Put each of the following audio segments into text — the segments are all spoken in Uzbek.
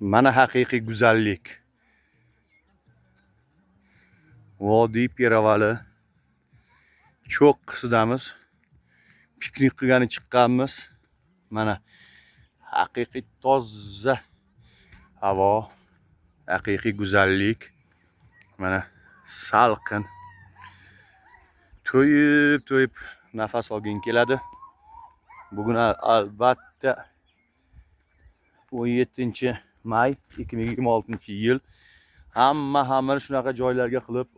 Mana haqiqiy go'zallik. Vodiy Piravali cho'qqisidamiz. Piknik qilgani chiqqanmiz. Mana haqiqiy toza havo, haqiqiy go'zallik. Mana salqin. To'yib nafas olging keladi. Bugun albatta 17-may 2026-yil. Hamma shunaqa joylarga qilib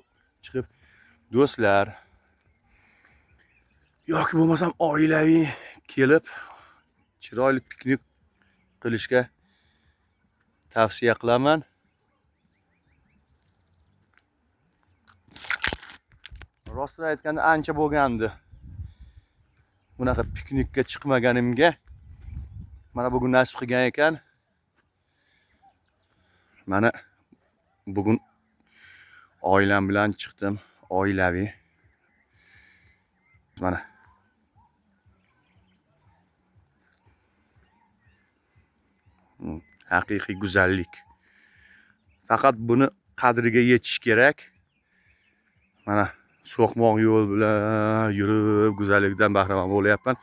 chiqib do'stlar yoki bo'lmasam oilaviy kelib chiroyli piknik qilishga tavsiya qilaman. Rostini aytganda ancha bo'lgandi bunaqa piknikka chiqmaganimga. Mana bugun nasib qilgan ekan. Mana bugun oilam bilan chiqdim, oilaviy. Mana haqiqiy go'zallik. Faqat buni qadriga yetish kerak. Mana so'qmoq yo'l bilan yurib go'zallikdan bahramand bo'lyapman.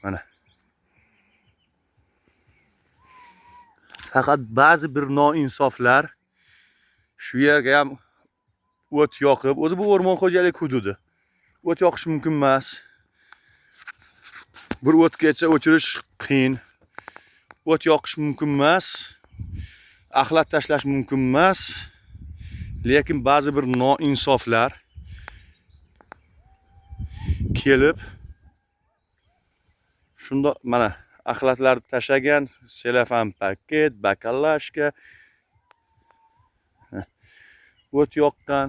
Mana faqat ba'zi bir noinsoflar shu yerga ham o't yoqib, o'zi bu o'rmon xo'jalik hududi. O't yoqish mumkin emas. Bir o'tgacha o'chirish qiyin. O't yoqish mumkin emas. Axlat tashlash mumkin emas. Lekin ba'zi bir noinsoflar kelib shunda mana axlatlarni tashagan, selofan paket, bakalashka o't yoqqan.